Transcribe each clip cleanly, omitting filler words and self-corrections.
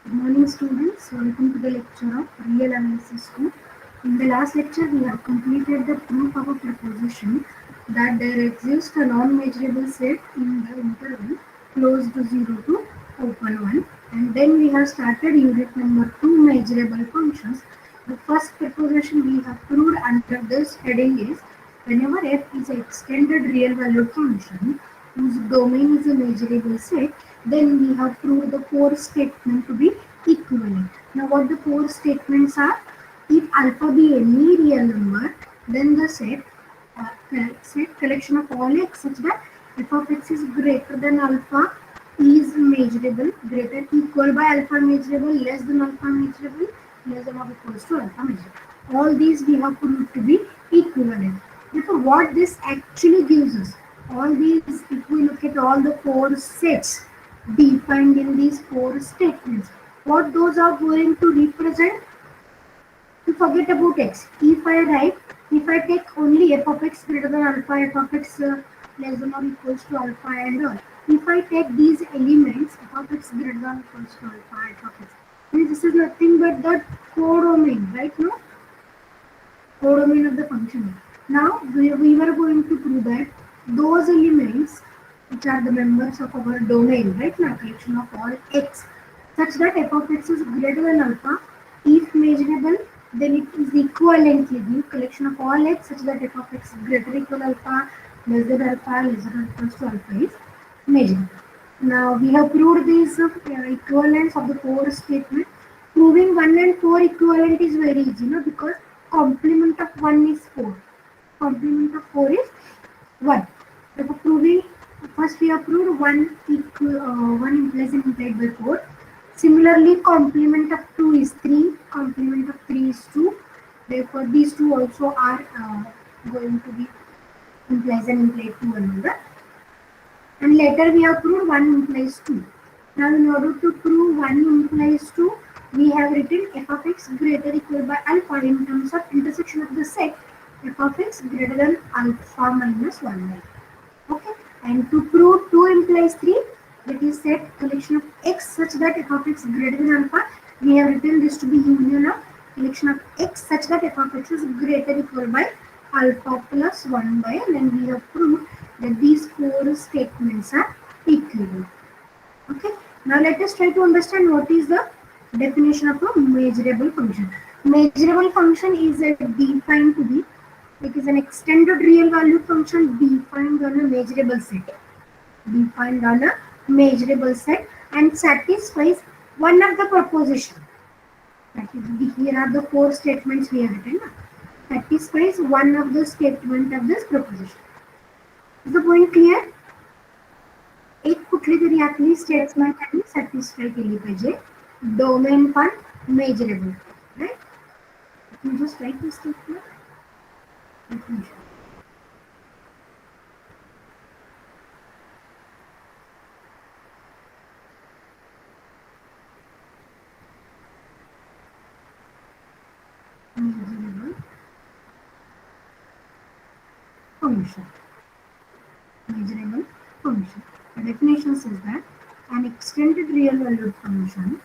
Good morning, students. Welcome to the lecture of Real Analysis 2. In the last lecture, we have completed the proof of a proposition that there exists a non-measurable set in the interval closed to 0 to open 1. And then we have started unit number 2, measurable functions. The first proposition we have proved under this heading is whenever f is an extended real valued function whose domain is a measurable set, then we have proved the four statement to be equivalent. Now what the four statements are? If alpha be any real number, then the set collection of all x such that f of x is greater than alpha is measurable, greater equal by alpha measurable, less than alpha measurable, less than or equals to alpha measurable. All these we have proved to be equivalent. Therefore, what this actually gives us, all these, if we look at all the four sets defined in these four statements, what those are going to represent? To forget about x. If I take only f of x greater than alpha, f of x less than or equals to alpha and all. If I take these elements, f of x greater than or equals to alpha, f of x, then this is nothing but the codomain, right? No? Codomain of the function. Now we were going to prove that those elements which are the members of our domain, right? Now collection of all x, such that f of x is greater than alpha. If measurable, then it is equivalently the collection of all x such that f of x is greater or equal alpha, less than or equals to alpha is measurable. Now we have proved these equivalence of the four statement. Proving 1 and 4 equivalent is very easy, no? Because complement of 1 is 4. Complement of 4 is 1. Therefore, proving first we have proved 1 implies and implied by 4. Similarly, complement of 2 is 3. Complement of 3 is 2. Therefore, these two also are going to be implies and implied to one another. And later we have proved 1 implies 2. Now in order to prove 1 implies 2, we have written f of x greater or equal by alpha in terms of intersection of the set f of x greater than alpha minus 1 by. Okay. And to prove 2 implies 3, that is set collection of x such that f of x greater than alpha, we have written this to be union of collection of x such that f of x is greater or equal by alpha plus 1 by, and then we have proved that these four statements are equivalent. Okay. Now let us try to understand what is the definition of a measurable function. Measurable function is defined to be, it is an extended real value function defined on a measurable set. Defined on a measurable set and satisfies one of the proposition. That is, here are the four statements we have written. Satisfies one of the statement of this proposition. Is the point clear? एक कुठली तरी आपली statement आणि satisfy केली पाहिजे domain पण measurable right you just write this statement measurable function. Measurable function. The definition says that an extended real valued function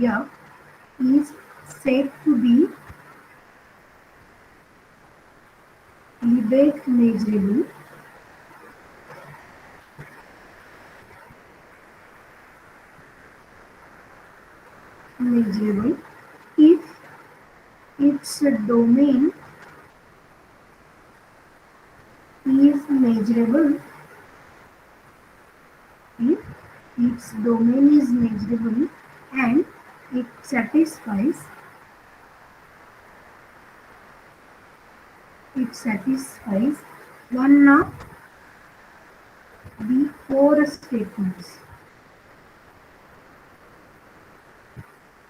f is said to be Lebesgue measurable if its domain is measurable, if its domain is measurable and it satisfies one of the four statements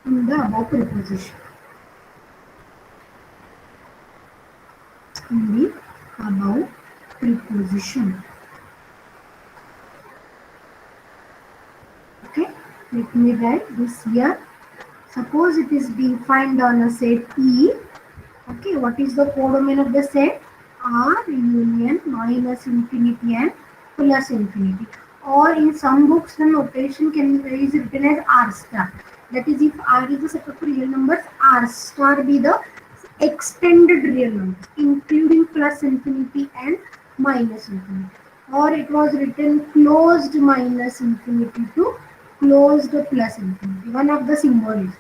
in the above proposition. Okay, let me write this here. Suppose it is defined on a set E. Okay, what is the codomain of the set? R union minus infinity and plus infinity. Or in some books, the notation is written as R star. That is, if R is the set of real numbers, R star be the extended real numbers, including plus infinity and minus infinity. Or it was written closed minus infinity to closed plus infinity. One of the symbols.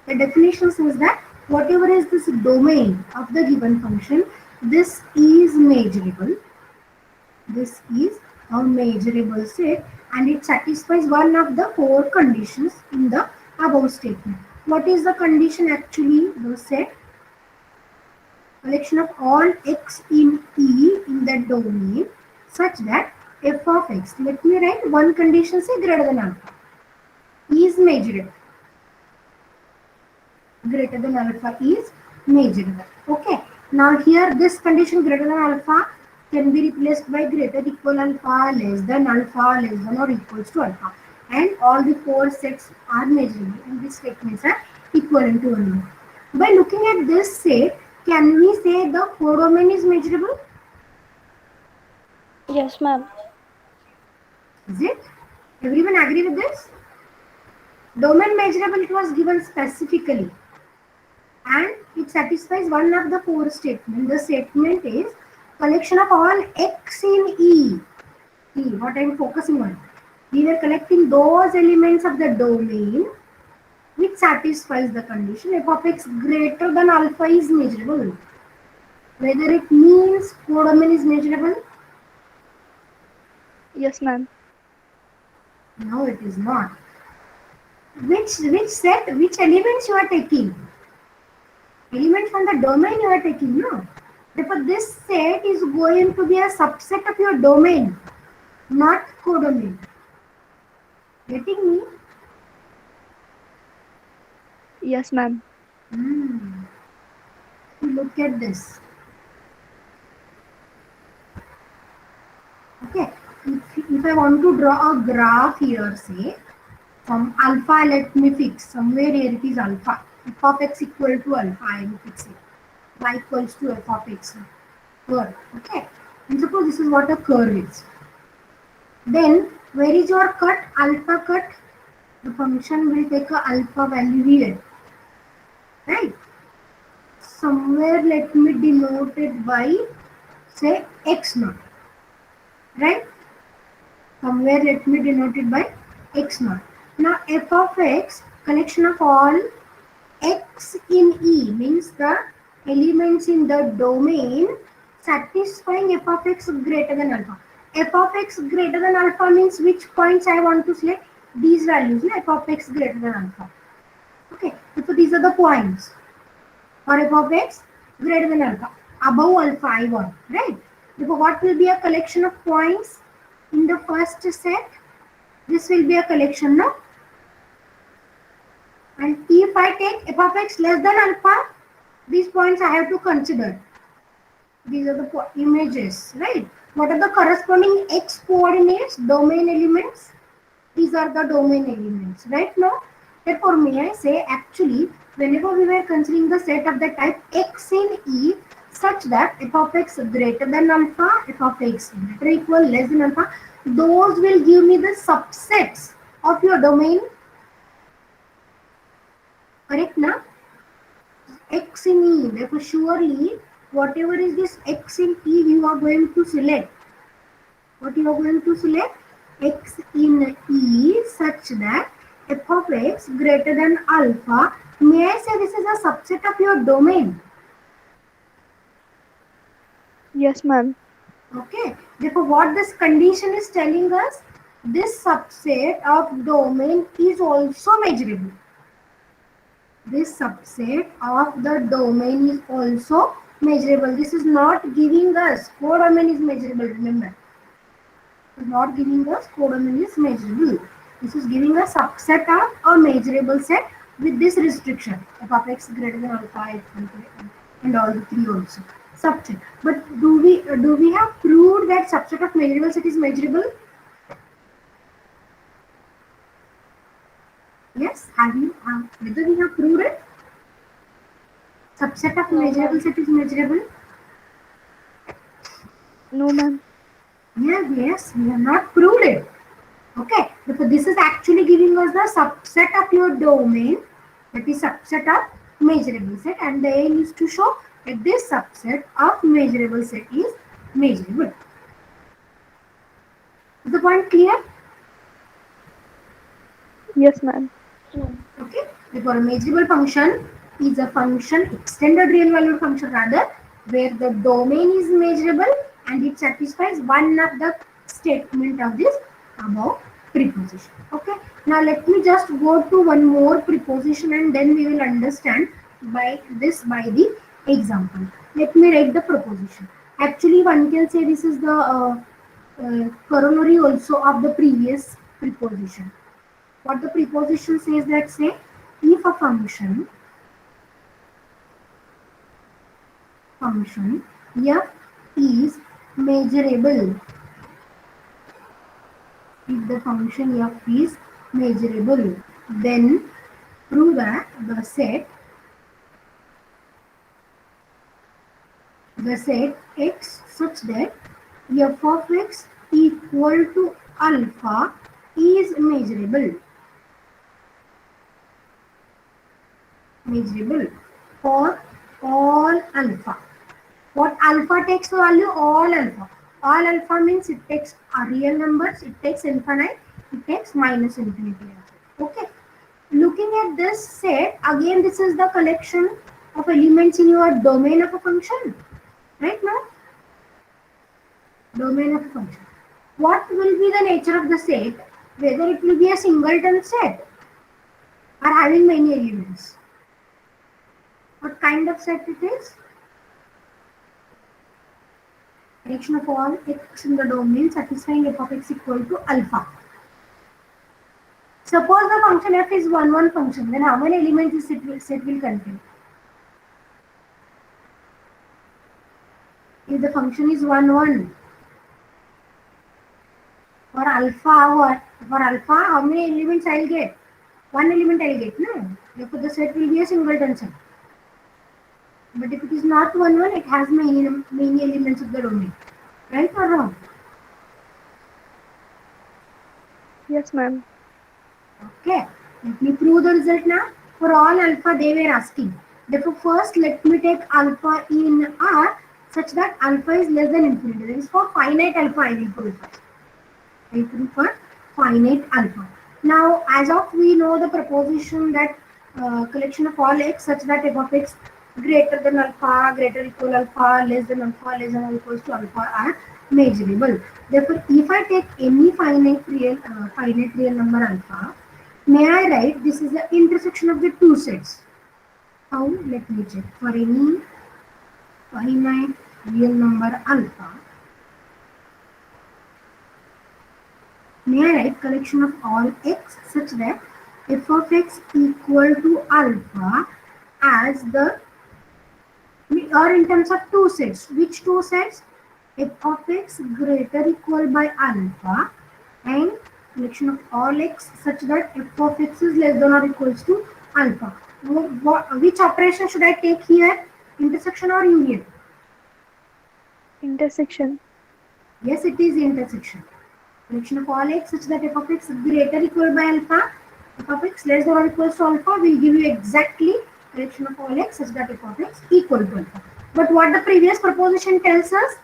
The definition says that whatever is this domain of the given function, this is measurable. This is a measurable set and it satisfies one of the four conditions in the above statement. What is the condition actually? The set collection of all x in E in that domain such that f of x, let me write one condition, say greater than alpha, is measurable. Greater than alpha is measurable. Okay. Now here this condition greater than alpha can be replaced by greater equal alpha, less than or equals to alpha. And all the four sets are measurable and these statements are equivalent to one another. By looking at this set, can we say the codomain is measurable? Yes, ma'am. Is it? Everyone agree with this? Domain measurable, it was given specifically. And it satisfies one of the four statements. The statement is collection of all x in E. E, what I am focusing on. We were collecting those elements of the domain which satisfies the condition f of x greater than alpha is measurable. Whether it means codomain is measurable? Yes, ma'am. No, it is not. Which set, which elements you are taking? Element from the domain you are taking, no? Therefore, this set is going to be a subset of your domain, not codomain. Getting me? Yes, ma'am. Look at this. Okay. If I want to draw a graph here, say, from alpha, let me fix. Somewhere here it is alpha. F of x equal to alpha, I am fixing. Y equals to f of x. Curve. Okay. And suppose this is what a curve is. Then, where is your cut? Alpha cut. The function will take a alpha value here. Right? Somewhere let me denote it by, say, x naught. Right? Somewhere let me denote it by x naught. Now f of x, collection of all x in E means the elements in the domain satisfying f of x greater than alpha. F of x greater than alpha means which points I want to select? These values, f of x greater than alpha. Okay, so these are the points for f of x greater than alpha. Above alpha I want, right? Therefore, what will be a collection of points in the first set? This will be a collection of, and if I take f of x less than alpha, these points I have to consider. These are the images, right? What are the corresponding x coordinates, domain elements? These are the domain elements, right now? Therefore, may I say actually, whenever we were considering the set of the type x in E such that f of x greater than alpha, f of x greater equal less than alpha, those will give me the subsets of your domain. Correct now? X in E. Therefore, surely whatever is this x in E, you are going to select. What you are going to select? X in E such that f of x greater than alpha. May I say this is a subset of your domain? Yes, ma'am. Okay. Therefore, what this condition is telling us, this subset of domain is also measurable. This subset of the domain is also measurable. This is not giving us codomain is measurable, remember. It is not giving us codomain is measurable. This is giving a subset of a measurable set with this restriction. F of x greater than alpha and all the three also. Subset. But do we have proved that subset of measurable set is measurable? Yes, whether we have proved it? Subset of No, measurable ma'am. set is measurable. No, ma'am. Yes, we have not proved it. Okay, because this is actually giving us the subset of your domain, that is subset of measurable set, and the aim is to show that this subset of measurable set is measurable. Is the point clear? Yes, ma'am. Okay, therefore a measurable function is a function, extended real valued function rather, where the domain is measurable and it satisfies one of the statement of this above preposition. Okay, now let me just go to one more preposition and then we will understand by the example. Let me write the proposition. Actually, one can say this is the corollary also of the previous preposition. What the preposition says, that say if a function f is measurable, if the function f is measurable, then prove that the set x such that f of x equal to alpha is measurable for all alpha. What alpha takes the value? All alpha. All alpha means it takes real numbers, it takes infinite, it takes minus infinity. Okay. Looking at this set, again this is the collection of elements in your domain of a function. Right now? Domain of a function. What will be the nature of the set? Whether it will be a singleton set or having many elements. What kind of set it is? Collection of all x in the domain satisfying f of x equal to alpha. Suppose the function f is 1, function, then how many elements this set will contain? If the function is 1, for alpha, what? For alpha, how many elements I will get? One element I will get, no? Therefore, the set will be a singleton set. But if it is not 1, it has many elements of the domain. Right or wrong? Yes, ma'am. Okay, let me prove the result now. For all alpha they were asking. Therefore, first let me take alpha in R such that alpha is less than infinity. That is for finite alpha I will prove first. I will prove for finite alpha. Now, as of we know the proposition that collection of all x such that f of x greater than alpha, greater equal alpha, less than alpha, less than or equals to alpha are measurable. Therefore, if I take any finite real number alpha, may I write this is the intersection of the two sets? How? Let me check. For any finite real number alpha, may I write collection of all x such that f of x equal to alpha as the, or in terms of two sets. Which two sets? F of x greater equal by alpha and collection of all x such that f of x is less than or equals to alpha. Which operation should I take here? Intersection or union? Intersection. Yes, it is intersection. Collection of all x such that f of x greater equal by alpha, f of x less than or equals to alpha will give you exactly collection of all x such that f of x equal to alpha. But what the previous proposition tells us?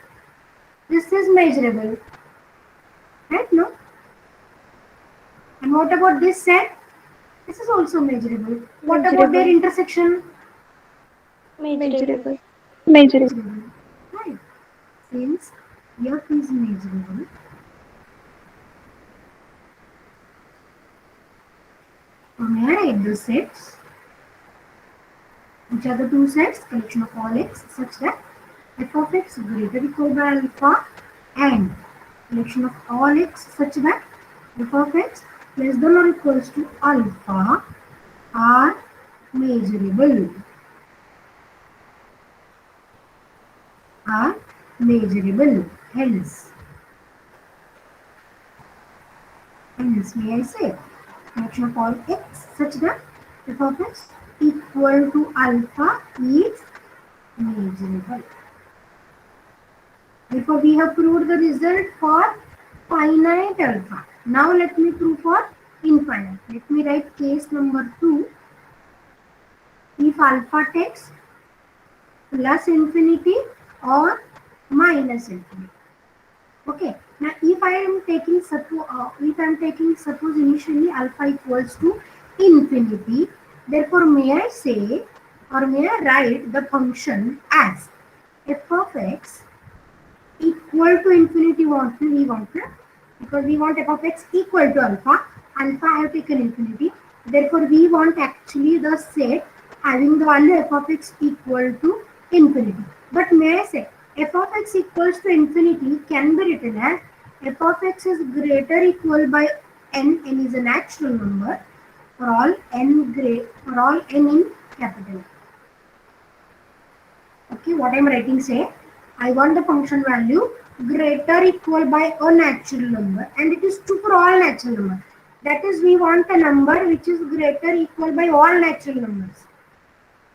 This is measurable. Right? No? And what about this set? This is also measurable. What about their intersection? Measurable. Measurable. Right. Since f is measurable, may I write the sets? Which are the two sets? Collection of all x such that f of x greater equal by alpha and collection of all x such that f of x less than or equals to alpha are measurable. Hence, may I say collection of all x such that f of x equal to alpha is measurable. Therefore, we have proved the result for finite alpha. Now, let me prove for infinite. Let me write case number 2. If alpha takes plus infinity or minus infinity. Okay. Now, if I am taking suppose initially alpha equals to infinity, therefore may I say or may I write the function as f of x equal to infinity we want na? Because we want f of x equal to alpha. Alpha I have taken infinity. Therefore, we want actually the set having the value f of x equal to infinity. But may I say f of x equals to infinity can be written as f of x is greater equal by n is a natural number for all n in capital. Okay, what I am writing say, I want the function value greater equal by a natural number, and it is true for all natural numbers. That is, we want a number which is greater equal by all natural numbers.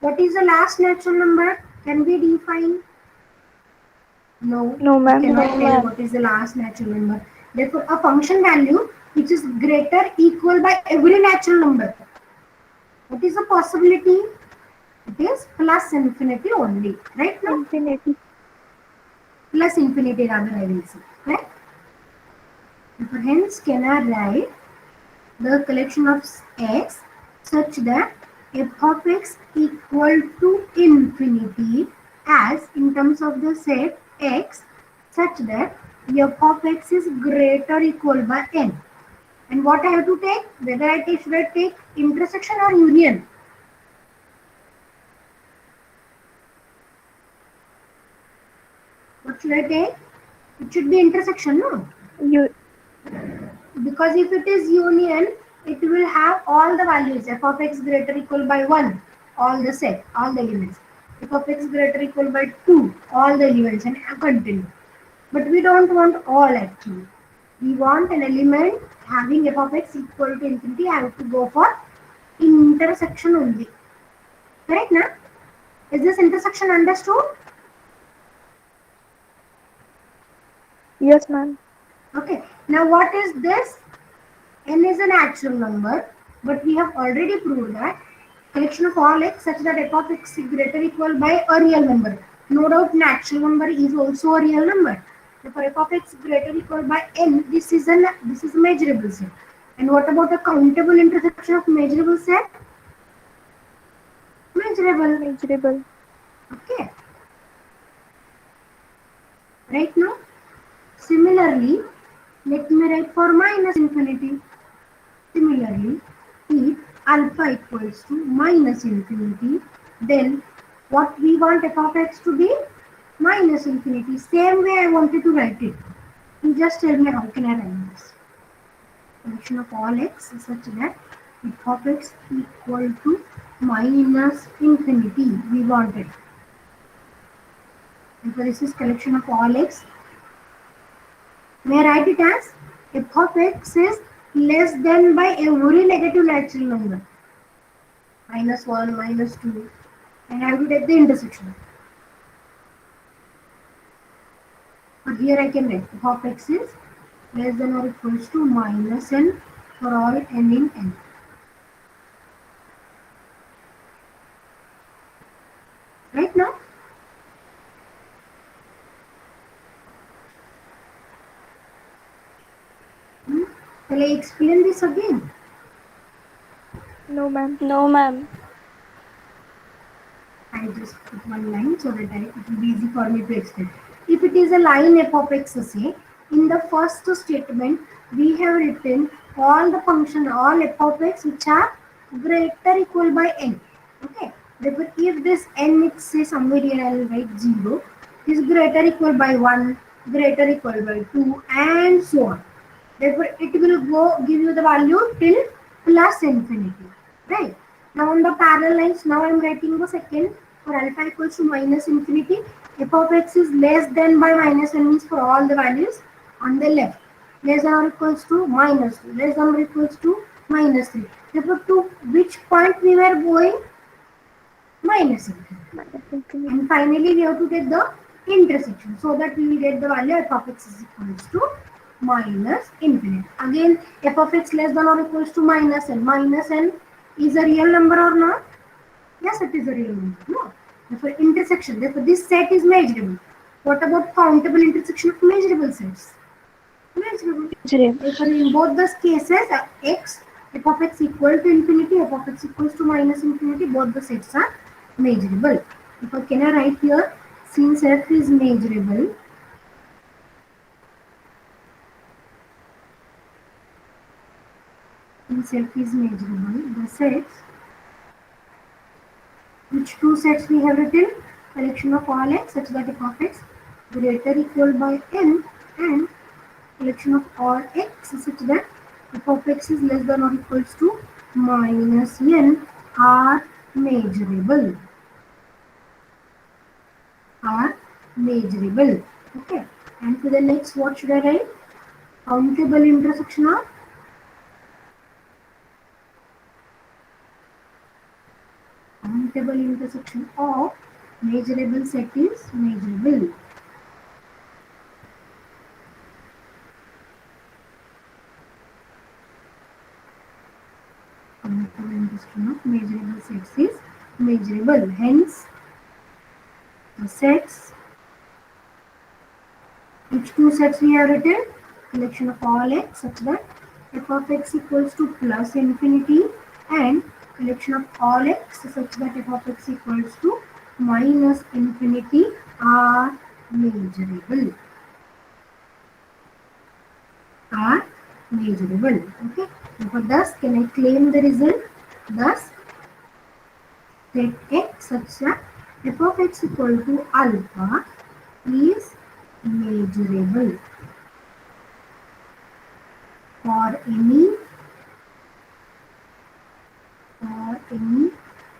What is the last natural number? Can we define? No, No, we ma'am. cannot tell what is the last natural number. Therefore, a function value which is greater equal by every natural number. What is the possibility? It is plus infinity only, right now? Infinity. Plus infinity rather I will say, right? Therefore, hence can I write the collection of x such that f of x equal to infinity as in terms of the set x such that f of x is greater equal by n. And what I have to take? Whether should I take intersection or union? What should I take? It should be intersection, no? You. Because if it is union, it will have all the values f of x greater equal by 1, all the set, all the elements. F of x greater equal by 2, all the elements and continue. But we don't want all actually. We want an element having f of x equal to infinity. I have to go for intersection only. Correct now? Is this intersection understood? Yes, ma'am. Okay. Now what is this? N is a natural number, but we have already proved that collection of all x such that f of x is greater equal by a real number. No doubt natural number is also a real number. Therefore f of x greater equal by n, this is a measurable set. And what about a countable intersection of measurable set? Measurable. Measurable. Okay. Right now? Similarly, let me write for minus infinity. Similarly, if alpha equals to minus infinity, then what we want f of x to be? Minus infinity. Same way I wanted to write it. You just tell me how can I write this. Function of all x is such that f of x equal to minus infinity. We want it. Therefore, this is collection of all x. May I write it as f of x is less than by every negative natural number. Minus 1, minus 2, and I have to take the intersection. But here I can write f of x is less than or equals to minus n for all n in n. Right now? Shall I explain this again? No, ma'am. No, ma'am. I just put one line so that it will be easy for me to explain. If it is a line f of x, say, in the first statement, we have written all the function, all f of x which are greater equal by n. Okay. Therefore, if this n is say somewhere here I will write 0, is greater equal by 1, greater equal by 2, and so on. Therefore, it will go give you the value till plus infinity. Right? Now on the parallel lines, now I am writing the second for alpha equals to minus infinity. F of x is less than by minus 1 means for all the values on the left. Less than or equals to minus 2. Less than or equals to minus 3. Therefore, to which point we were going? Minus infinity. Minus infinity. And finally, we have to take the intersection, so that we will get the value f of x is equals to minus infinity. Again, f of x less than or equals to minus n. Minus n is a real number or not? Yes, it is a real number. No. Therefore, intersection. Therefore, this set is measurable. What about countable intersection of measurable sets? Measurable. Therefore, in both the cases, x, f of x equal to infinity, f of x equals to minus infinity, both the sets are measurable. Therefore, can I write here, since f is measurable, the sets, which two sets we have written? Collection of all x such that f of x greater or equal by n, and collection of all x such that f of x is less than or equals to minus n are measurable. Okay. And to the next, what should I write? Countable intersection of measurable set is measurable. Countable intersection of measurable sets is measurable. Hence, the sets, which two sets we have written? Collection of all x such that f of x equals to plus infinity, and collection of all x such that f of x equals to minus infinity are measurable. Okay. Therefore, thus can I claim the result? Thus, set x such that f of x equal to alpha is measurable for any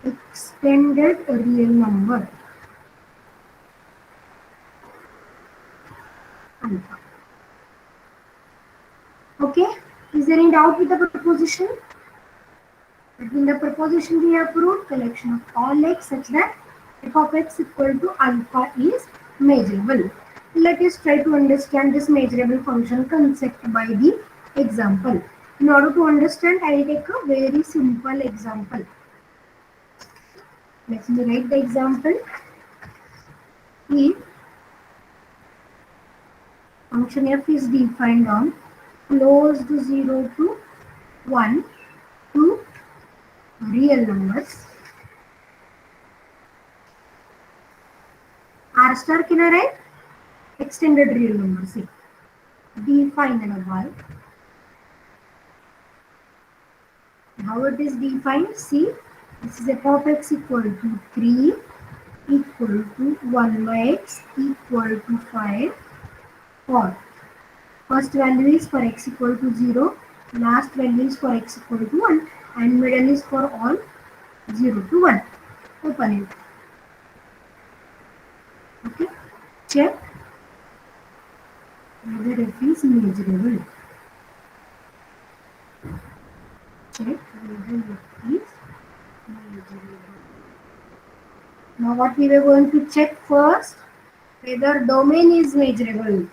extended real number alpha. Okay, is there any doubt with the proposition? Between the proposition we have proved collection of all x such that f of x equal to alpha is measurable. Let us try to understand this measurable function concept by the example. In order to understand, I will take a very simple example. Let me write the example. If function f is defined on closed 0 to 1 to real numbers, r star can I write? Extended real number, see, defined by. How it is defined? See, this is f of x equal to 3 equal to 1 by x equal to 5 for first value is for x equal to 0, last value is for x equal to 1, and middle is for all 0 to 1. Open it. Okay, check whether f is measurable. Check whether f is measurable. Now what we were going to check first, whether domain is measurable.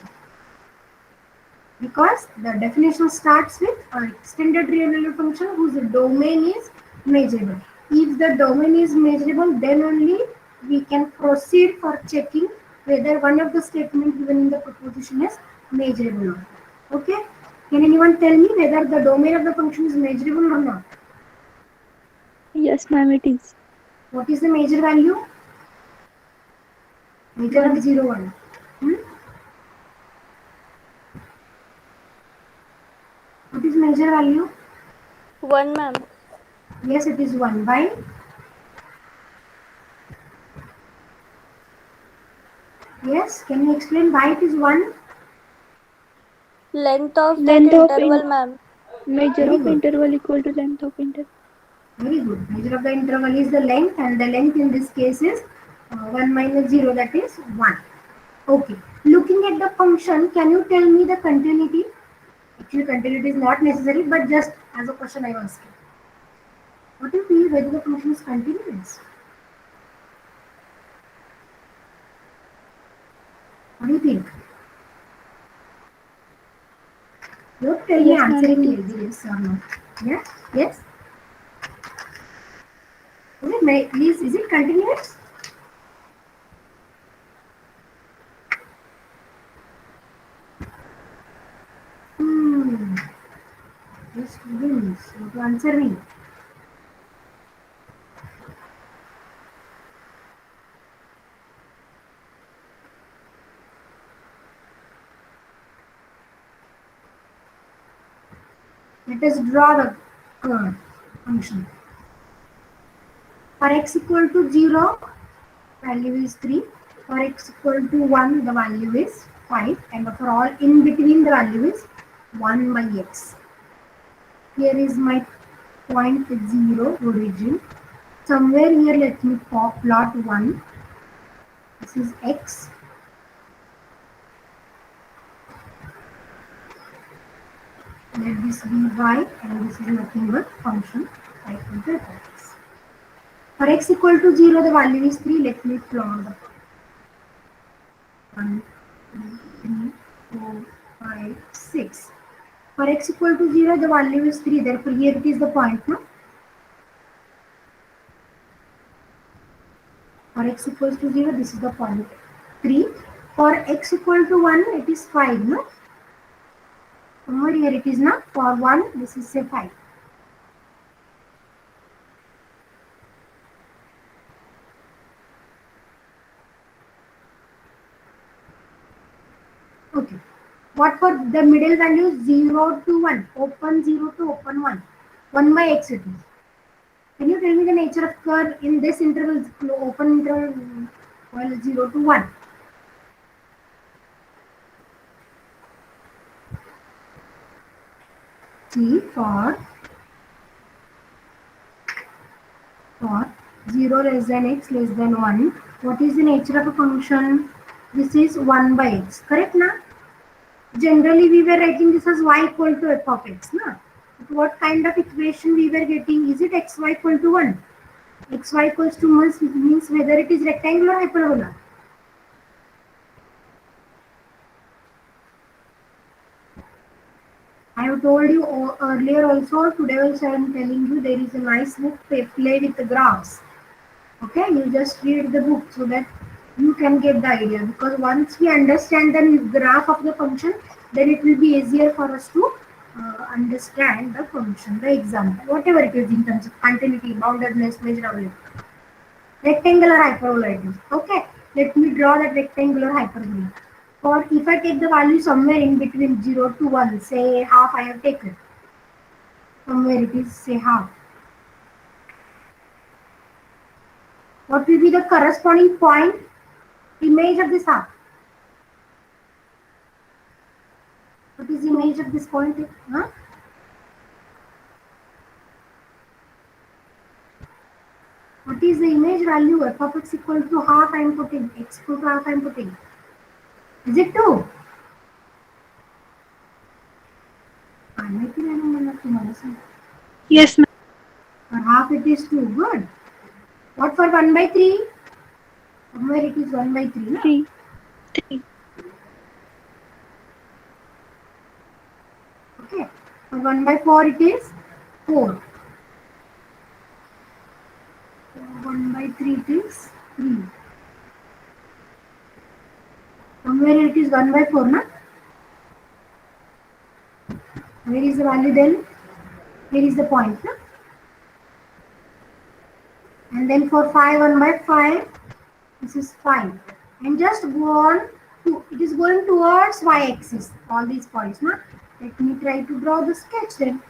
Because the definition starts with an extended real number function whose domain is measurable. If the domain is measurable, then only we can proceed for checking whether one of the statements given in the proposition is measurable or not. Okay? Can anyone tell me whether the domain of the function is measurable or not? Yes, ma'am, it is. What is the major value? Major One. of 0, 1. What is major value? 1, ma'am. Yes, it is 1 by. Yes, can you explain why it is 1? Length of that interval, ma'am. Measure Measure of interval equal to length of interval. Very good. Measure of the interval is the length, and the length in this case is 1 minus 0, that is 1. Okay. Looking at the function, can you tell me the continuity? Actually, continuity is not necessary, but just as a question I am asking. What do you feel whether the function is continuous? What do you think? You tell me Yes, ma'am, answering it me is. either yes or no. Yeah? Yes? Okay, please, is it continuous? Hmm. Just students, you have to answer me. Let us draw the curve function. For x equal to 0, value is 3. For x equal to 1, the value is 5. And for all in between, the value is 1 by x. Here is my point 0 origin. Somewhere here, let me plot 1. This is x. Let this be y, and this is nothing but function y equal to x. For x equal to 0, the value is 3. Let me plot the 1, 2, 3, 4, 5, 6. For x equal to 0, the value is 3. Therefore, here it is the point. No? For x equals to 0, this is the point 3. For x equal to 1, it is 5. No? Over here it is not. For 1, this is say 5. Okay. What for the middle value 0 to 1? Open 0 to open 1. 1 by x it is. Can you tell me the nature of curve in this interval, open interval, well, 0 to 1? See, for 0 less than x less than 1, what is the nature of a function? This is 1 by x, correct na? Generally, we were writing this as y equal to f of x, na? But what kind of equation we were getting? Is it xy equal to 1? Xy equals to 1 means whether it is rectangle or hyperbola. I have told you earlier also, today also I am telling you there is a nice book, Play with the Graphs. Okay, you just read the book so that you can get the idea, because once we understand the graph of the function, then it will be easier for us to understand the function, the example, whatever it is in terms of continuity, boundedness, measurability. Rectangular hyperbola it is. Okay, let me draw that rectangular hyperbola. Or if I take the value somewhere in between 0 to 1, say half I have taken, somewhere it is say half. What will be the corresponding point image of this half? What is the image of this point? Huh? What is the image value? F of x equal to half I am putting. X equal to half I am putting. Is it 2? Yes, ma'am. For half it is 2. Good. What for 1 by 3? Somewhere it is 1 by 3. No? 3. 3. Okay. For 1 by 4 it is 4. 1 by 3 it is 3. Somewhere it is 1 by 4. No? Where is the value then? Here is the point. No? And then for 5, 1 by 5, this is 5. And just go on to, it is going towards y-axis, all these points. No? Let me try to draw the sketch then.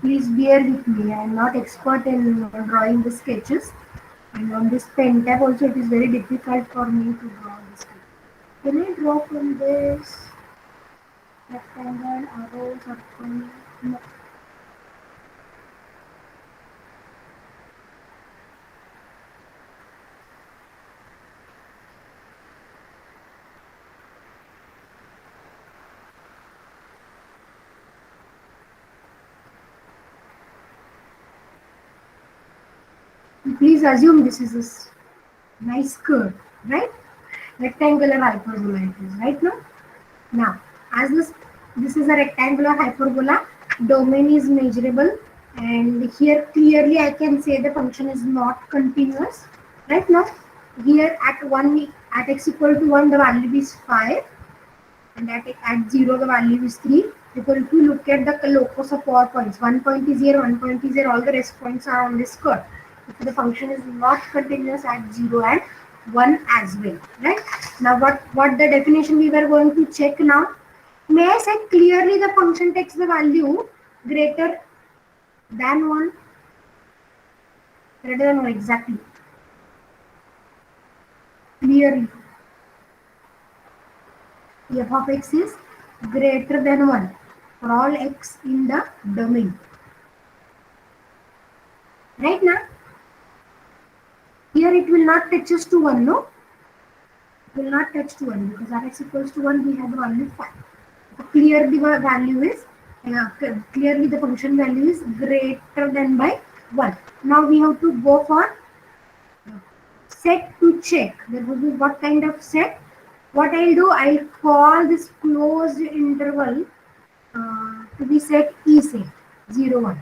Please bear with me, I am not expert in drawing the sketches. And on this pen tab also it is very difficult for me to draw this sketch. Can I draw from this rectangle, arrow, circle? No. Please assume this is this. Nice curve, right? Rectangular hyperbola it is, right now? Now, as this is a rectangular hyperbola, domain is measurable, and here clearly I can say the function is not continuous. Right now, here at x equal to 1 the value is 5, and at 0 the value is 3. Because if you look at the locus of all points, 1 point is here, 1 point is here, all the rest points are on this curve. If the function is not continuous at 0 and 1 as well, right? Now what the definition we were going to check now? May I say clearly the function takes the value greater than 1? Greater than 1 exactly. Clearly. F of x is greater than 1 for all x in the domain. Right now, here it will not touch us to 1, no? It will not touch to 1 because at x equals to 1 we have the value 5. So clearly the value is, clearly the function value is greater than by 1. Now we have to go for set to check. There will be what kind of set? What I'll do, I'll call this closed interval to be set E say 0, 1.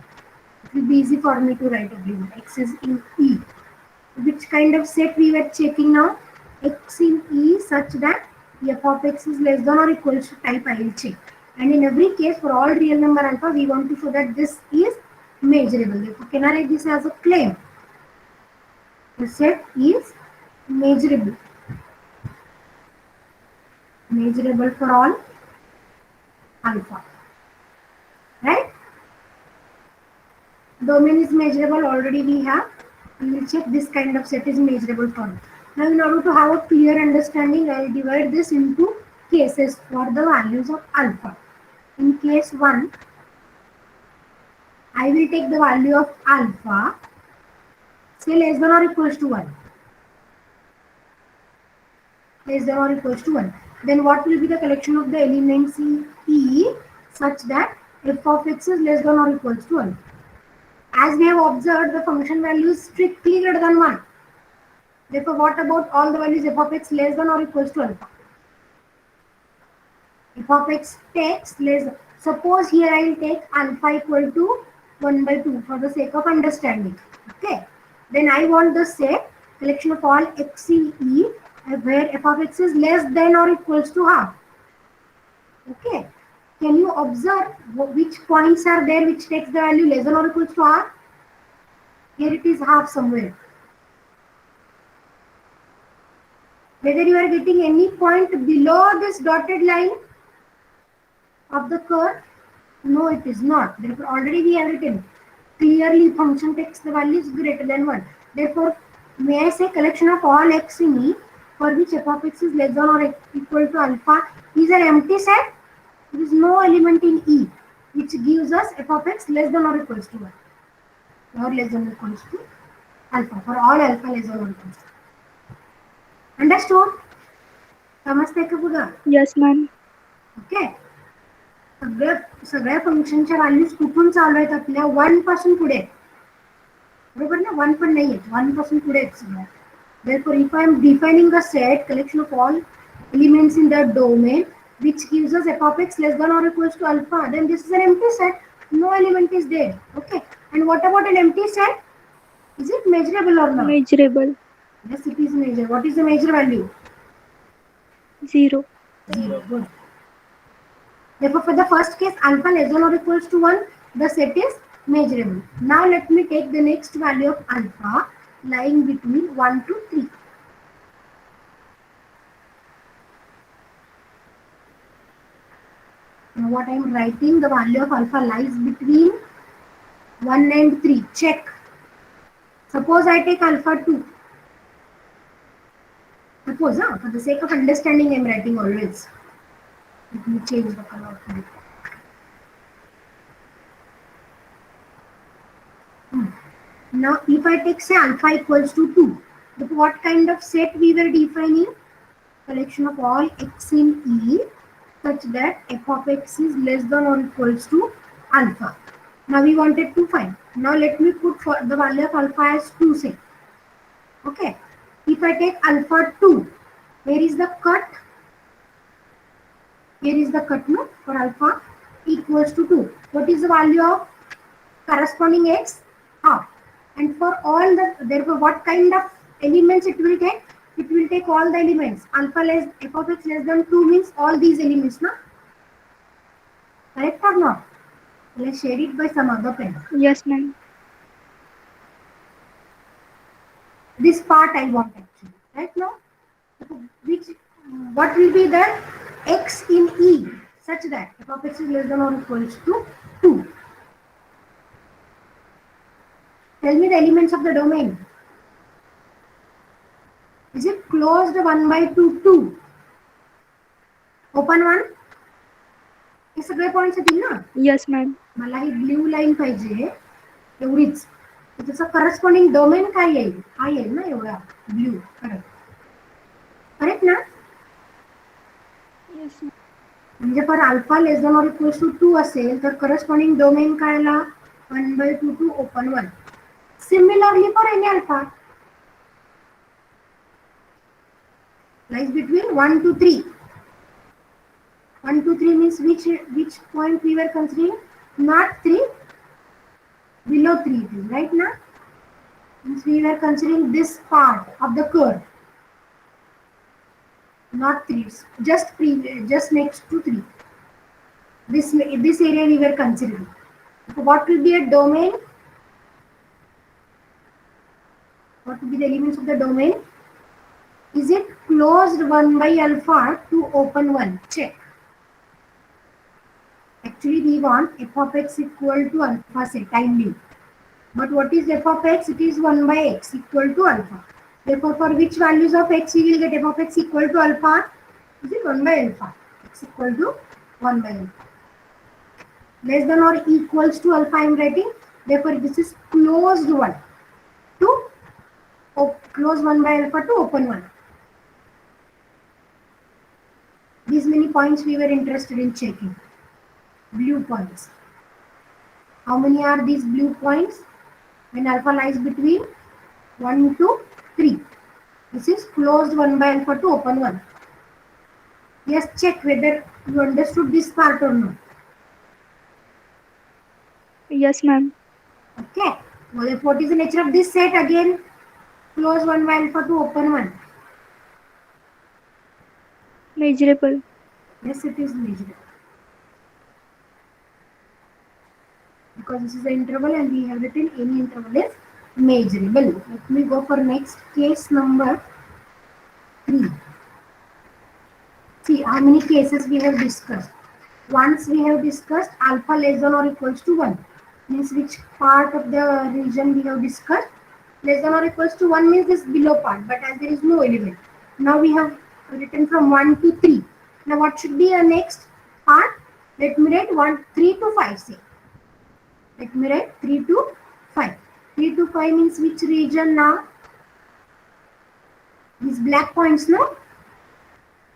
It will be easy for me to write everyone. X is in E. Which kind of set we were checking now? X in E such that f of x is less than or equals to type I will check. And in every case for all real number alpha we want to show that this is measurable. Therefore, can I write this as a claim? The set is measurable. Measurable for all alpha. Right? Domain is measurable, already we have. We will check this kind of set is measurable for all. Now in order to have a clear understanding, I will divide this into cases for the values of alpha. In case 1, I will take the value of alpha, say less than or equals to 1. Less than or equals to 1. Then what will be the collection of the elements in E such that f of x is less than or equals to 1. As we have observed, the function value is strictly greater than 1. Therefore, what about all the values f of x less than or equals to alpha? F of x takes less. Suppose here I will take alpha equal to 1 by 2 for the sake of understanding. Okay. Then I want the set collection of all x in E where f of x is less than or equals to half. Okay. Can you observe which points are there which takes the value less than or equals to half? Here it is half somewhere. Whether you are getting any point below this dotted line of the curve? No, it is not. Therefore, already we have written clearly function takes the value is greater than 1. Therefore, may I say collection of all x in E for which f of x is less than or equal to alpha is an empty set. There is no element in E which gives us f of x less than or equals to 1 or less than or equals to alpha for all alpha less than or equals to. Understood? समजते का बघा? Yes, ma'am. Okay. सगळ्या फंक्शनच्या values कुठून चालू आहेत आपल्या 1 पासून पुढे. बरोबर ना? 1 पण नाही आहेत, 1 पासून पुढे आहेत सगळ्या. Therefore, if I am defining a set collection of all elements in the domain which gives us f of x less than or equals to alpha, then this is an empty set. No element is there. Okay. And what about an empty set? Is it measurable or not? Measurable. Yes, it is measurable. What is the measure value? 0. 0. Good. Therefore, for the first case, alpha less than or equals to 1, the set is measurable. Now, let me take the next value of alpha lying between 1 to 3. Now, what I am writing, the value of alpha lies between 1 and 3. Check. Suppose I take alpha 2. Suppose, for the sake of understanding, I am writing always. Let me change the color of it. Now, if I take say alpha equals to 2, then what kind of set we were defining? Collection of all x in E such that f of x is less than or equals to alpha. Now we wanted to find. Now let me put for the value of alpha as 2 say. Okay. If I take alpha 2, where is the cut? Here is the cut, no? For alpha equals to 2. What is the value of corresponding x? Half. And for all the, therefore, what kind of elements it will take? It will take all the elements. Alpha less, f of x less than 2 means all these elements, no? Correct or not? Let's shade it by some other pen. Yes, ma'am. This part I want actually. Right now? Which, what will be the x in E such that f of x is less than or equals to 2. Tell me the elements of the domain. Is it closed 1 by 2, 2? Open 1? हे सगळे points येतील ना. Yes, ma'am. मला ही blue line पाहिजे एवढीच. त्याचं corresponding domain काय येईल? हा येईल ना एवढा ब्ल्यू. करेक्ट. करेक्ट ना? Yes, ma'am. म्हणजे for alpha less than or equals to 2 असेल तर करस्पॉन्डिंग डोमेन काय आला? 1 by 2 to open 1. Similarly for any alpha lies between 1 to 3. 1 to 3 means which point we were considering? Not 3, below 3 it is, right now? Means we were considering this part of the curve. Not 3, just next to 3. This area we were considering. So what will be a domain? What will be the elements of the domain? Is it closed 1 by alpha to open 1? Check. Actually, we want f of x equal to alpha, say time being. But what is f of x? It is 1 by x equal to alpha. Therefore, for which values of x we will get f of x equal to alpha? Is it 1 by alpha? X equal to 1 by alpha. Less than or equals to alpha I am writing. Therefore, this is closed 1 to close 1 by alpha to open 1. These many points we were interested in checking. Blue points. How many are these blue points? When alpha lies between 1 to 3. This is closed 1 by alpha to open 1. Yes, check whether you understood this part or not. Yes, ma'am. Okay. Well, what is the nature of this set again? Close 1 by alpha to open 1. Measurable. Yes, it is measurable. Because this is the interval and we have written any interval is measurable. Let me go for next case number 3. See how many cases we have discussed. Once we have discussed alpha less than or equals to 1. Means which part of the region we have discussed? Less than or equals to 1 means this below part, but as there is no element. Now we have written from 1 to 3. Now what should be the next part? Let me write 3 to 5 say. Let me write 3 to 5. 3 to 5 means which region now? These black points, no?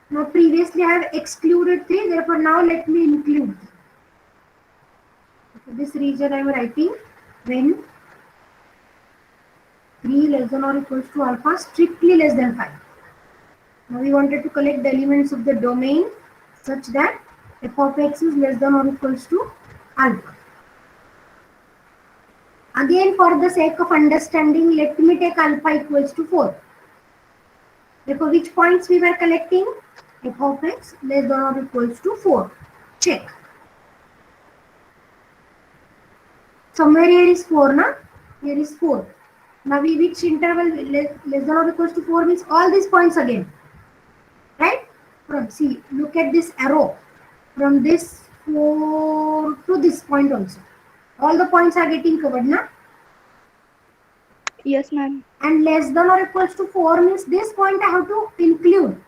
Now previously I have excluded 3, therefore now let me include 3. So this region I am writing when 3 less than or equals to alpha, strictly less than 5. Now we wanted to collect the elements of the domain such that f of x is less than or equals to alpha. Again, for the sake of understanding, let me take alpha equals to 4. Therefore, which points we were collecting? F of x less than or equals to 4. Check. Somewhere here is 4, na? Here is 4. Now, which interval less than or equals to 4 means all these points again. Right? See, look at this arrow. From this 4 to this point also. All the points are getting covered, na? Yes, ma'am. And less than or equals to 4 means this point I have to include.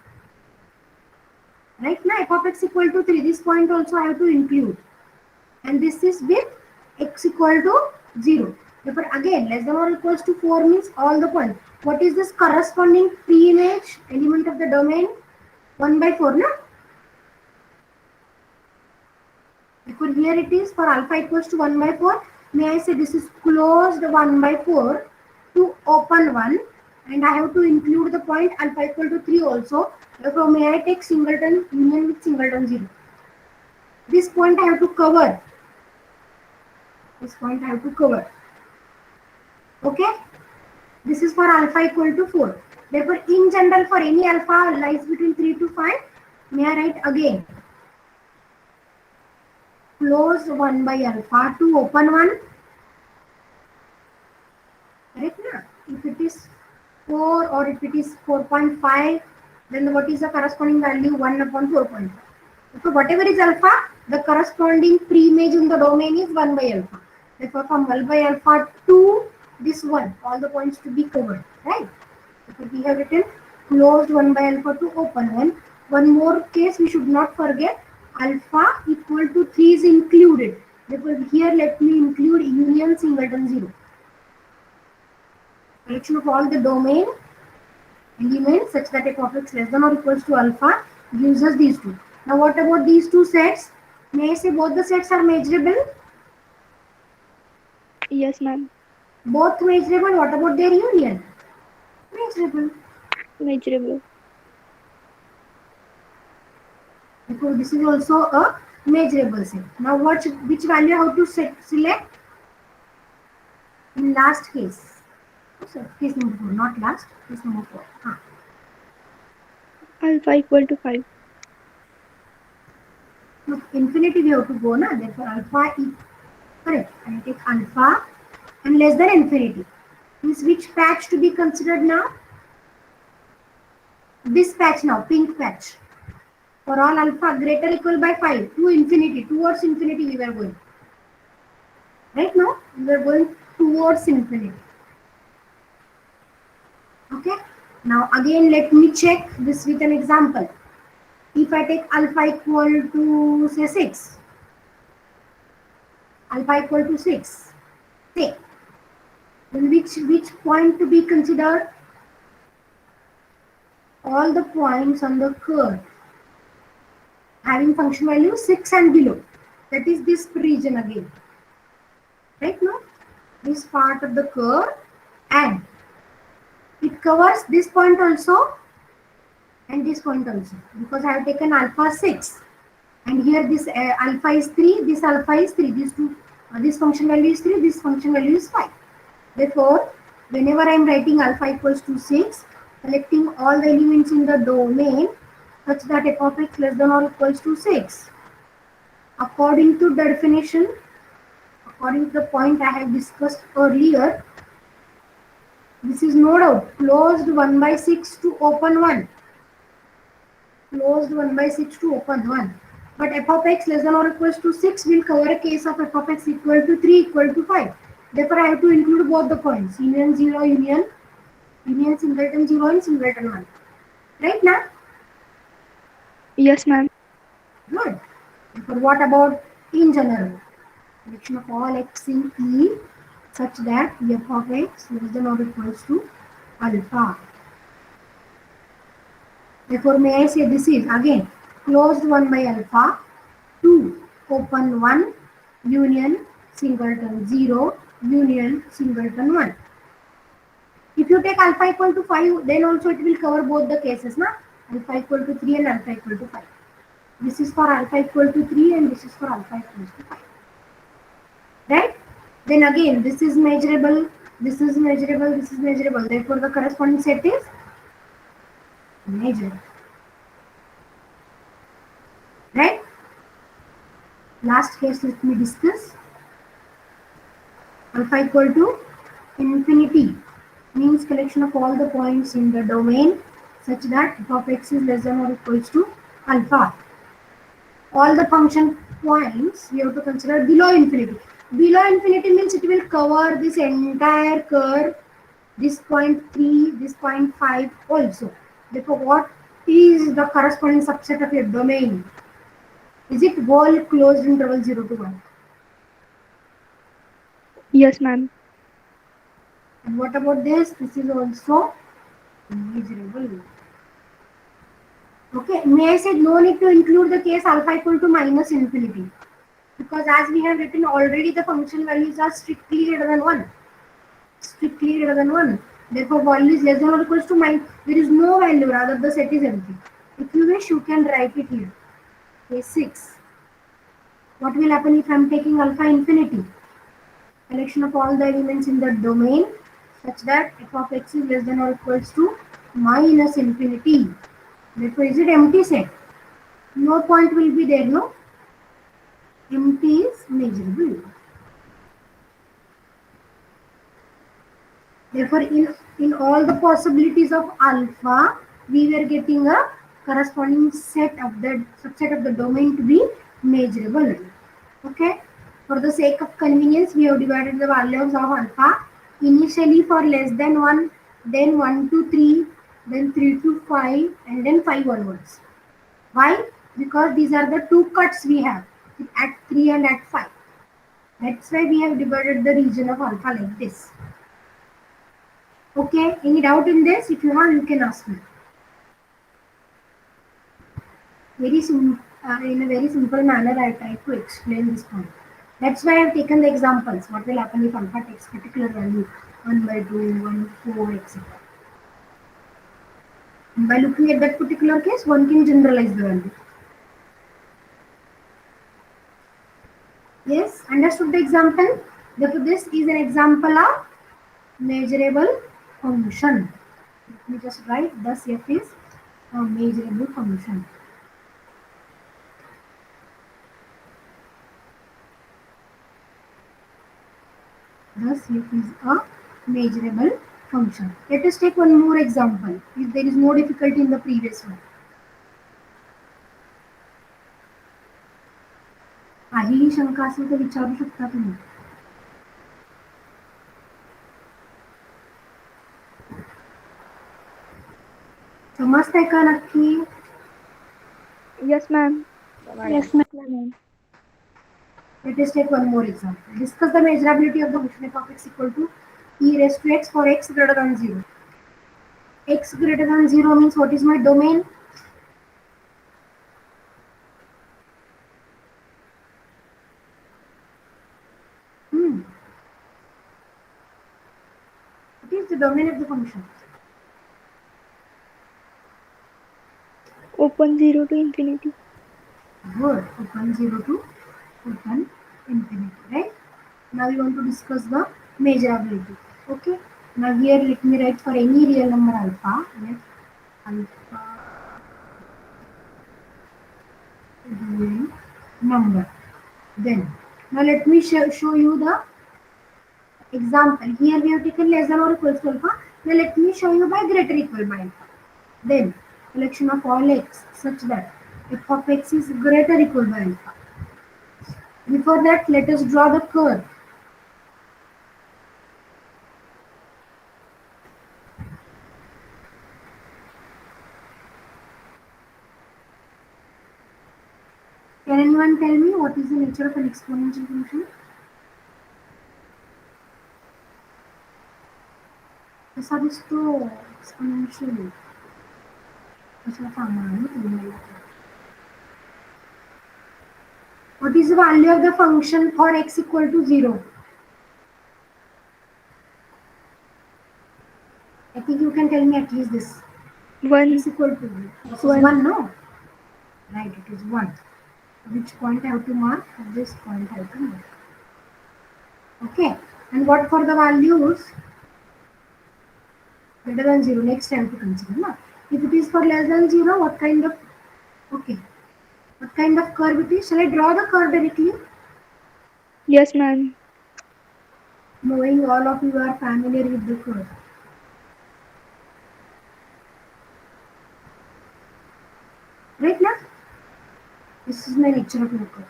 Right now, f of x equal to 3. This point also I have to include. And this is with x equal to 0. Therefore, again, less than or equals to 4 means all the points. What is this corresponding pre-image element of the domain? 1 by 4, no? Therefore, here it is for alpha equals to 1 by 4. May I say this is closed 1 by 4 to open 1. and I have to include the point alpha equal to 3 also. Therefore, may I take singleton union with singleton 0. This point I have to cover. This point I have to cover. Okay? This is for alpha equal to 4. Therefore, in general, for any alpha lies between 3 to 5, may I write again? Close 1 by alpha to open 1. Correct? Na? If it is 4 or if it is 4.5, then what is the corresponding value? 1 upon 4.5. So whatever is alpha, the corresponding pre-image in the domain is 1 by alpha. Therefore, from 1 by alpha to this one, all the points to be covered, right? Therefore, we have written closed 1 by alpha to open 1. One more case we should not forget, alpha equal to 3 is included. Therefore, here let me include union singleton 0. Collection of all the domain elements such that f of x less than or equals to alpha gives us these two. Now what about these two sets? May I say both the sets are measurable? Yes, ma'am. Both measurable. What about their union? Measurable. Measurable. Because this is also a measurable set. Now which value I have to select? In last case. Oh, sorry, case number 4, not last. Case number 4. Alpha equal to 5. Look, infinity we have to go na. Therefore alpha is correct. I take alpha and less than infinity. Means which patch to be considered now? This patch now, pink patch. For all alpha greater or equal by 5 to infinity, towards infinity we were going. Right now, we were going towards infinity. Okay. Now again let me check this with an example. If I take alpha equal to say 6, alpha equal to 6, say, then which point to be considered? All the points on the curve having function value 6 and below. That is this region again. Right now, this part of the curve, and it covers this point also and this point also, because I have taken alpha 6 and here this alpha is 3, this alpha is 3, these two, this function value is 3, this function value is 5. Therefore, whenever I am writing alpha equals to 6, collecting all the elements in the domain such that f of x less than or equals to 6. According to the definition, according to the point I have discussed earlier, this is no doubt closed 1 by 6 to open 1. Closed 1 by 6 to open 1. But f of x less than or equals to 6 will cover a case of f of x equal to 3 equal to 5. Therefore, I have to include both the points, union 0, union singleton 0 and singleton 1. Right now? Yes, ma'am. Good. Therefore, what about in general? Selection of all x in E such that f of x less than or equals to alpha. Therefore, may I say this is again closed 1 by alpha, 2 open 1, union singleton 0, union singleton 1. If you take alpha equal to 5, then also it will cover both the cases, na? Alpha equal to 3 and alpha equal to 5. This is for alpha equal to 3 and this is for alpha equals to 5. Right? Then again, this is measurable, this is measurable, this is measurable. Therefore, the corresponding set is measurable. Right? Last case let me discuss. Alpha equal to infinity means collection of all the points in the domain such that f of x is less than or equals to alpha. All the function points we have to consider below infinity. Below infinity means it will cover this entire curve, this point 3, this point 5 also. Therefore, what is the corresponding subset of your domain? Is it whole closed interval 0 to 1? Yes, ma'am. And what about this? This is also measurable. Okay, may I say no need to include the case alpha equal to minus infinity, because as we have written already, the function values are strictly greater than 1. Strictly greater than 1. Therefore, value is less than or equals to minus. There is no value, rather the set is empty. If you wish, you can write it here. Case 6. What will happen if I am taking alpha infinity? Collection of all the elements in the domain such that f of x is less than or equals to minus infinity. Therefore, is it empty set? No point will be there, no? Empty is measurable. Therefore, in all the possibilities of alpha, we were getting a corresponding set of the subset of the domain to be measurable. Okay. For the sake of convenience, we have divided the values of alpha initially for less than 1, then 1 to 3, then 3 to 5, and then 5 onwards. Why? Because these are the two cuts we have at 3 and at 5. That's why we have divided the region of alpha like this. Okay, any doubt in this? If you have, you can ask me. In a very simple manner, I try to explain this point. That's why I have taken the examples. What will happen if alpha takes particular value 1 by 2, 1, 4, etc. By looking at that particular case, one can generalize the value. Yes, understood the example? Therefore, this is an example of measurable function. Let me just write thus f is a measurable function. Thus f is a measurable function. Let us take one more example if there is no difficulty in the previous one. काहीही शंका असेल तर विचारू शकता तुम्ही. समजतंय का नक्की? Yes, ma'am. Yes, ma'am. Let us take one more example. Discuss the measurability of the function f of x equal to e raised to x for x greater than 0. X greater than 0 means what is my domain? What is the domain of the function? Open 0 to infinity. Good. Open 0 to open infinity, right? Now we want to discuss the measurability. Okay. Now here let me write for any real number alpha. Let alpha real number. Then now let me show you the example. Here we have taken less than or equals to alpha. Now let me show you by greater equal by alpha. Then collection of all x such that f of x is greater equal by alpha. Before that, let us draw the curve. Can anyone tell me what is the nature of an exponential function? कसा दिसतो exponential? कशाला सांगणार ना तुम्ही? What is the value of the function for x equal to 0? I think you can tell me at least this. 1. X equal to this is 1. 1, no? Right, it is 1. Which point I have to mark? At this point I have to mark. Okay. And what for the values greater than 0? Next I have to consider. No? If it is for less than 0, what kind of curve it is? Shall I draw the curve directly? Yes, ma'am. Knowing all of you are familiar with the curve. Right now? This is my nature of your curve.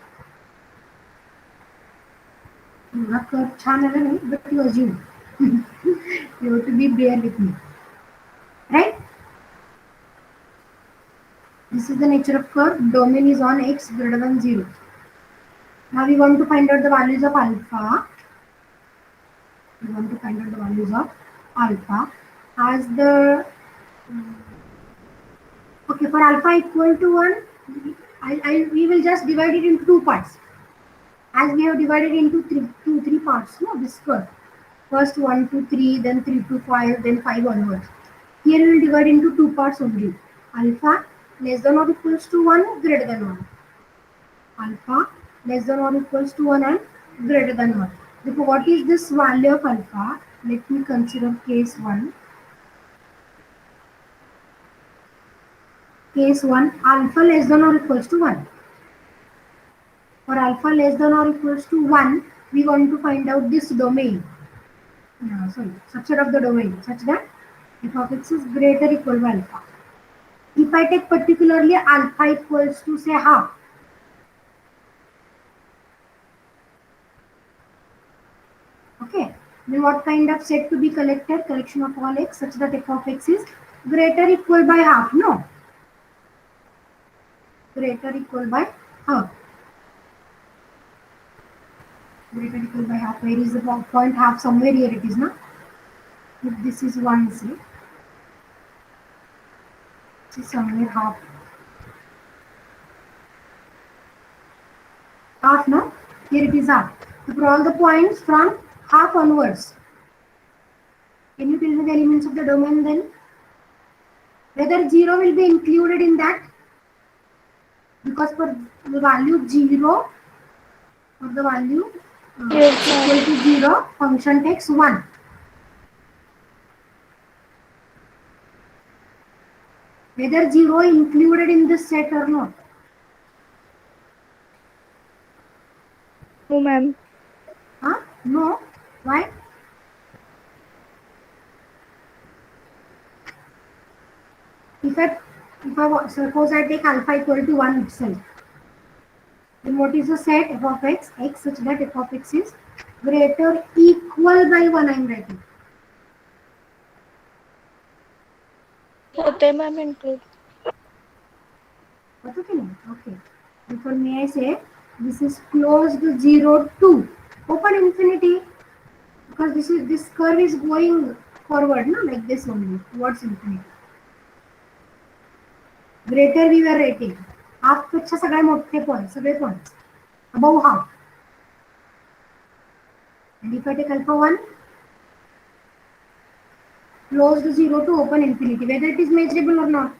Your curve छान है ना, but you assume. You have to be bear with me. Right? This is the nature of curve. Domain is on x greater than 0. Now we want to find out the values of alpha. As the for alpha equal to 1, we will just divide it into two parts. As we have divided into three parts, no, this curve. First 1 to 3, then 3 to 5, then 5 onwards. Here we will divide into two parts only. Alpha less than or equals to 1, greater than 1. Alpha less than or equals to 1 and greater than 1. Therefore, what is this value of alpha? Let me consider case 1. Case 1, alpha less than or equals to 1. For alpha less than or equals to 1, we want to find out this domain. Subset of the domain such that f of x is greater or equal to alpha. If I take particularly alpha equals to say half, okay, then what kind of set to be collected? Collection of all x such that f of x is greater or equal by half. No, greater or equal by half. Greater or equal by half. Where is the point half? Somewhere here it is, no? If this is 1, say, this is somewhere half. Half, no? Here it is half. So for all the points from half onwards, can you tell me the elements of the domain then? Whether 0 will be included in that? Because for the value 0, for the value Yes, equal to 0, function takes 1. Whether 0 included in this set or not? No, ma'am. Huh? No. Why? If I suppose I take alpha equal to 1 itself, then what is the set f of x? X such that f of x is greater equal by 1 I am writing. होते ma'am include. Okay. Therefore, may I say this is closed 0 to open infinity, because this curve is going forward, no, like this only towards infinity. Greater we were writing. Half पेक्षा सगळे मोठे point सगळे points above half. And if I take alpha 1, closed 0 to open infinity, whether it is measurable or not.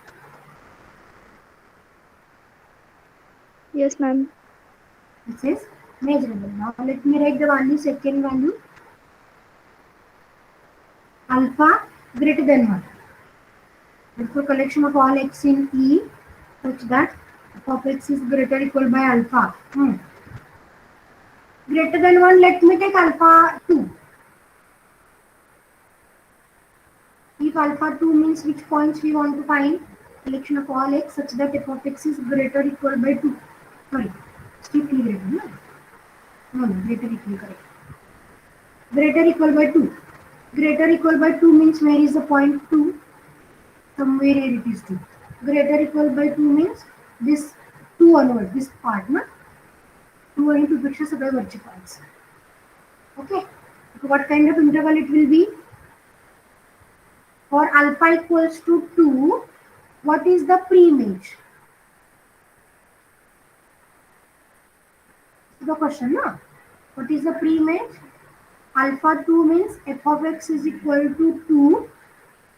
Yes, ma'am. It says measurable. Now let me write the value, second value. Alpha greater than 1. Therefore, collection of all x in E such that f of x is greater or equal by alpha. Greater than 1, let me take alpha 2. If alpha 2 means which points we want to find, collection of all x such that f of x is greater or equal by 2. Sorry, strictly greater, no? No, greater equal, correct. Greater equal by 2. Greater equal by 2 means where is the point 2? Somewhere here it is 2. Greater equal by 2 means this 2 onward, this part, no? 2 and 2 पेक्षा सगळे वरचे points. Okay. So what kind of interval it will be? For alpha equals to 2, what is the pre-image? The question, no? What is the pre-image? Alpha 2 means f of x is equal to 2.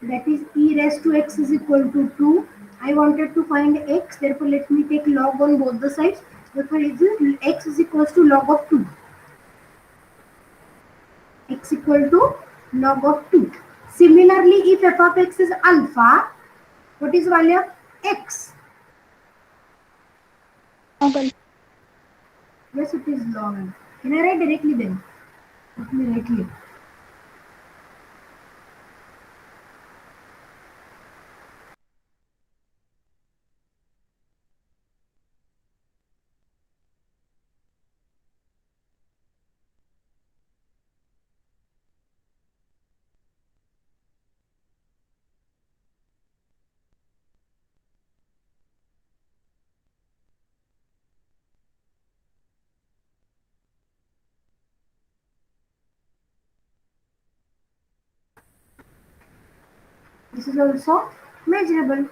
That is e raised to x is equal to 2. I wanted to find x, therefore let me take log on both the sides. Therefore x is equals to log of 2. X equal to log of 2. Similarly, if f of x is alpha, what is value of x? Yes, it is log. Can I write directly then? Let me write here. This is also measurable.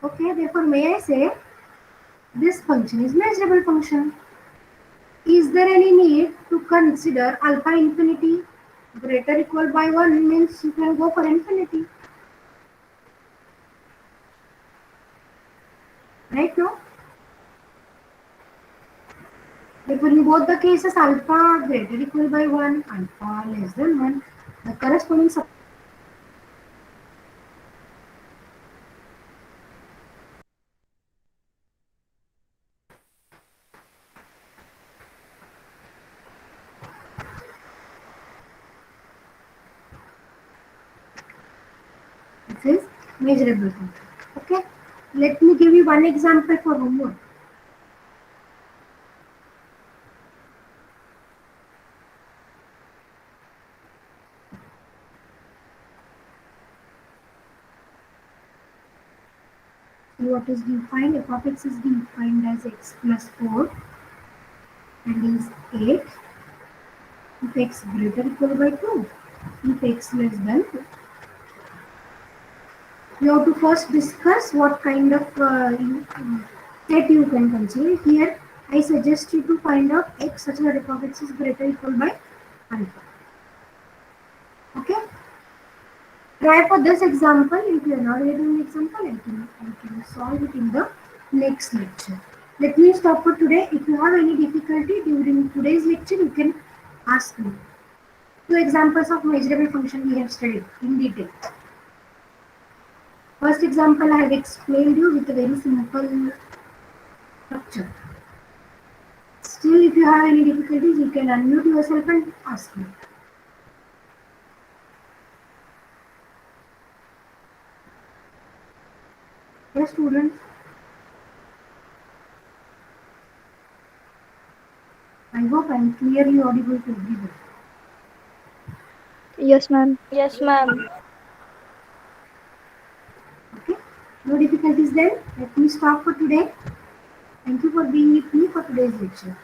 Okay, therefore may I say this function is measurable function. Is there any need to consider alpha infinity greater equal by 1 means you can go for infinity. Right now? Therefore, in both the cases alpha greater equal by 1, alpha less than 1, the corresponding is measurable function. Okay? Let me give you one example for homework. So what is defined? F of x is defined as x plus 4 and is 8 if x greater equal by 2, if x less than 2. You have to first discuss what kind of set you can consider. Here, I suggest you to find out x such that f of x is greater equal by alpha. Okay? Try for this example. If you are not getting the example, I can solve it in the next lecture. Let me stop for today. If you have any difficulty during today's lecture, you can ask me. Two examples of measurable function we have studied in detail. First example I have explained you with a very simple structure. Still, if you have any difficulties, you can unmute yourself and ask me. Yes, students. I hope I am clearly audible to everyone. Yes, ma'am. Yes, ma'am. Okay? No difficulties then. Let me stop for today. Thank you for being with me for today's lecture.